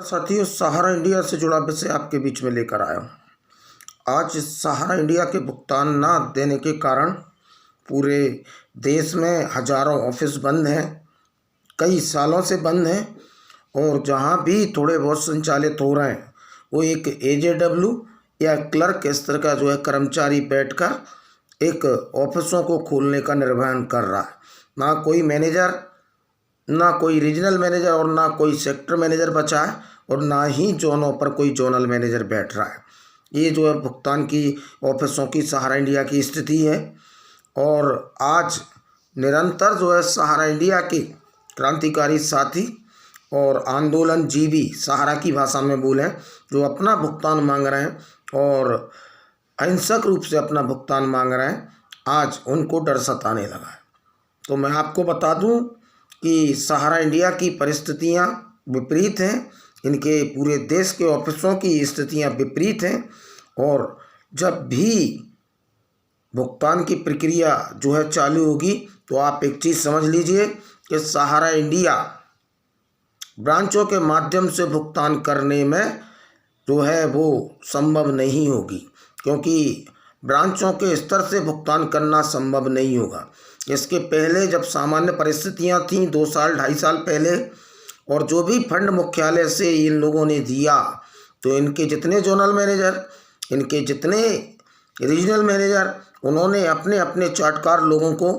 साथियों, सहारा इंडिया से जुड़ा विषय आपके बीच में लेकर आया हूँ। आज सहारा इंडिया के भुगतान ना देने के कारण पूरे देश में हजारों ऑफिस बंद हैं, कई सालों से बंद हैं। और जहाँ भी थोड़े बहुत संचालित हो रहे हैं वो एक एजेडब्ल्यू या क्लर्क इस तरह का कर्मचारी बैठकर एक ऑफिसों को खोलने का निर्वहन कर रहा है। ना कोई मैनेजर, ना कोई रीजनल मैनेजर और ना कोई सेक्टर मैनेजर बचा है और ना ही जोनों पर कोई जोनल मैनेजर बैठ रहा है। ये भुगतान की ऑफिसों की सहारा इंडिया की स्थिति है। और आज निरंतर सहारा इंडिया के क्रांतिकारी साथी और आंदोलन जीवी, सहारा की भाषा में बोलें, जो अपना भुगतान मांग रहे हैं और अहिंसक रूप से अपना भुगतान मांग रहे हैं, आज उनको डर सताने लगा है। तो मैं आपको बता दूं कि सहारा इंडिया की परिस्थितियां विपरीत हैं, इनके पूरे देश के ऑफिसों की स्थितियां विपरीत हैं। और जब भी भुगतान की प्रक्रिया चालू होगी तो आप एक चीज़ समझ लीजिए कि सहारा इंडिया ब्रांचों के माध्यम से भुगतान करने में वो संभव नहीं होगी, क्योंकि ब्रांचों के स्तर से भुगतान करना संभव नहीं होगा। इसके पहले जब सामान्य परिस्थितियां थीं 2 साल 2.5 साल पहले, और जो भी फंड मुख्यालय से इन लोगों ने दिया, तो इनके जितने जोनल मैनेजर, इनके जितने रीजनल मैनेजर, उन्होंने अपने अपने चार्टकार लोगों को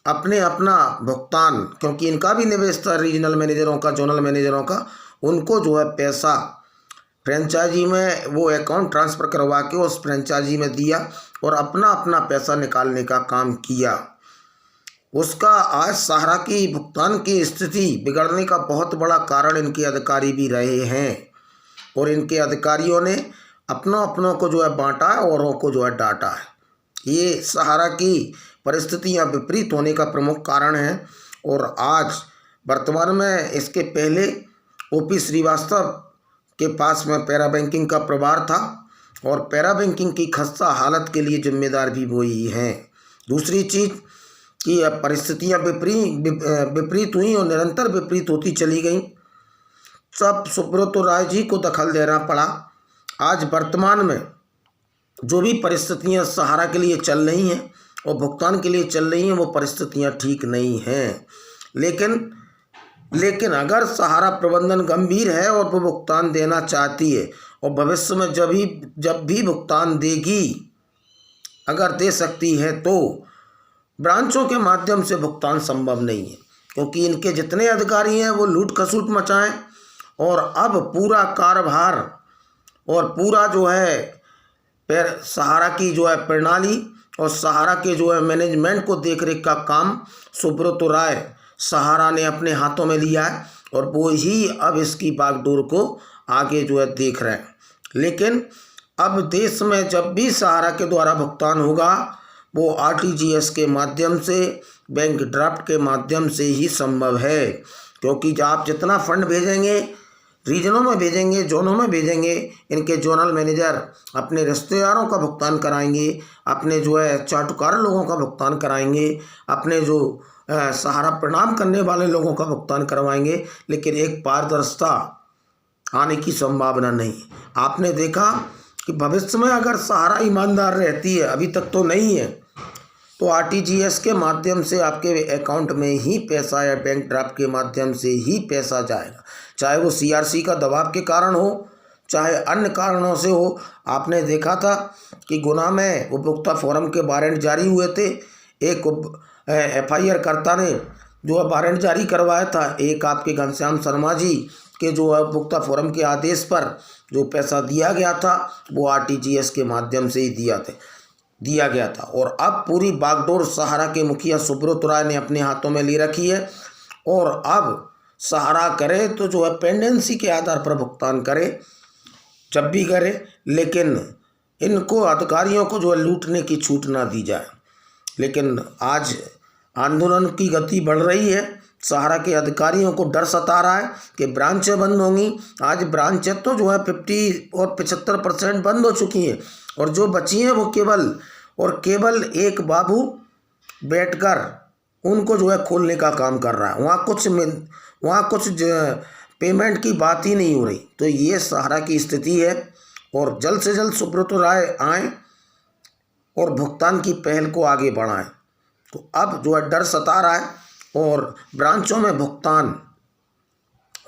अपना भुगतान, क्योंकि इनका भी निवेश था रीजनल मैनेजरों का, जोनल मैनेजरों का, उनको पैसा फ्रेंचाइजी में वो अकाउंट ट्रांसफ़र करवा के उस फ्रेंचाइजी में दिया और अपना अपना पैसा निकालने का काम किया। उसका आज सहारा की भुगतान की स्थिति बिगड़ने का बहुत बड़ा कारण इनके अधिकारी भी रहे हैं। और इनके अधिकारियों ने अपनों को बांटा है, औरों को डांटा है। ये सहारा की परिस्थितियां विपरीत होने का प्रमुख कारण है। और आज वर्तमान में, इसके पहले ओपी श्रीवास्तव के पास में पैरा बैंकिंग का प्रभार था और पैरा बैंकिंग की खस्ता हालत के लिए जिम्मेदार भी वही हैं। दूसरी चीज़ कि परिस्थितियां विपरीत हुई और निरंतर विपरीत होती चली गई। सब सुब्रत राय जी को दखल देना पड़ा। आज वर्तमान में जो भी परिस्थितियां सहारा के लिए चल रही हैं और भुगतान के लिए चल रही हैं, वो परिस्थितियां ठीक नहीं हैं। लेकिन अगर सहारा प्रबंधन गंभीर है और वो भुगतान देना चाहती है और भविष्य में जब भी भुगतान देगी, अगर दे सकती है, तो ब्रांचों के माध्यम से भुगतान संभव नहीं है, क्योंकि इनके जितने अधिकारी हैं वो लूट खसूट मचाएं और अब पूरा कार्यभार और पूरा सहारा की प्रणाली और सहारा के मैनेजमेंट को देखरेख का काम सुब्रत राय सहारा ने अपने हाथों में लिया है और वो ही अब इसकी बागडोर को आगे देख रहे हैं। लेकिन अब देश में जब भी सहारा के द्वारा भुगतान होगा, वो आरटीजीएस के माध्यम से, बैंक ड्राफ्ट के माध्यम से ही संभव है। क्योंकि आप जितना फंड भेजेंगे, रीजनों में भेजेंगे, जोनों में भेजेंगे, इनके जोनल मैनेजर अपने रिश्तेदारों का भुगतान कराएंगे, अपने चाटुकार लोगों का भुगतान कराएंगे, अपने सहारा प्रणाम करने वाले लोगों का भुगतान करवाएंगे, लेकिन एक पारदर्शिता आने की संभावना नहीं। आपने देखा कि भविष्य में अगर सहारा ईमानदार रहती है, अभी तक तो नहीं है, तो आरटीजीएस के माध्यम से आपके अकाउंट में ही पैसा या बैंक ड्राफ्ट के माध्यम से ही पैसा जाएगा, चाहे वो सीआरसी का दबाव के कारण हो, चाहे अन्य कारणों से हो। आपने देखा था कि गुना में उपभोक्ता फोरम के वारंट जारी हुए थे। एक एफआईआर कर्ता ने वारंट जारी करवाया था, एक आपके घनश्याम शर्मा जी के उपभोक्ता फोरम के आदेश पर जो पैसा दिया गया था, वो आरटीजीएस के माध्यम से ही दिया गया था। और अब पूरी बागडोर सहारा के मुखिया सुब्रत राय ने अपने हाथों में ले रखी है। और अब सहारा करे तो पेंडेंसी के आधार पर भुगतान करे, जब भी करे, लेकिन इनको अधिकारियों को लूटने की छूट ना दी जाए। लेकिन आज आंदोलन की गति बढ़ रही है। सहारा के अधिकारियों को डर सता रहा है कि ब्रांचें बंद होंगी। आज ब्रांचें तो 50 और 75% बंद हो चुकी हैं और जो बची हैं वो केवल एक बाबू बैठकर उनको खोलने का काम कर रहा है। वहाँ कुछ पेमेंट की बात ही नहीं हो रही। तो ये सहारा की स्थिति है और जल्द से जल्द सुब्रत राय आएँ और भुगतान की पहल को आगे बढ़ाएं। तो अब जो है डर सता रहा है और ब्रांचों में भुगतान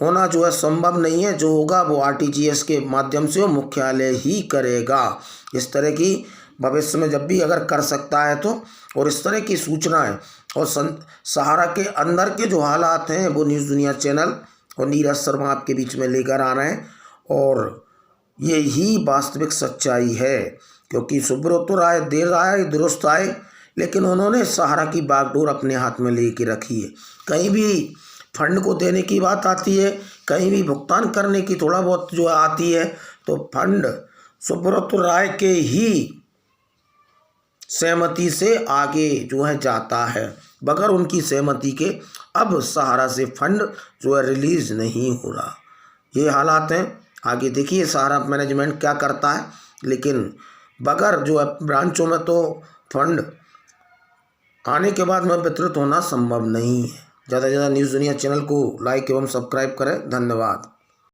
होना जो है संभव नहीं है। जो होगा वो आरटीजीएस के माध्यम से मुख्यालय ही करेगा। इस तरह की भविष्य में जब भी अगर कर सकता है तो, और इस तरह की सूचनाएं और सहारा के अंदर के जो हालात हैं वो न्यूज़ दुनिया चैनल और नीरज शर्मा आपके बीच में लेकर आ रहे हैं। और ये ही वास्तविक सच्चाई है, क्योंकि सुब्रत राय देर आए दुरुस्त आए, लेकिन उन्होंने सहारा की बागडोर अपने हाथ में लेके रखी है। कहीं भी फंड को देने की बात आती है, कहीं भी भुगतान करने की थोड़ा बहुत जो आती है, तो फंड सुब्रत राय के ही सहमति से आगे जो है जाता है। बगैर उनकी सहमति के अब सहारा से फंड जो है रिलीज नहीं हो रहा। ये हालात हैं। आगे देखिए सहारा मैनेजमेंट क्या करता है, लेकिन बगैर जो है ब्रांचों में तो फंड आने के बाद में वितरित होना संभव नहीं है। ज़्यादा से ज़्यादा न्यूज़ दुनिया चैनल को लाइक एवं सब्सक्राइब करें। धन्यवाद।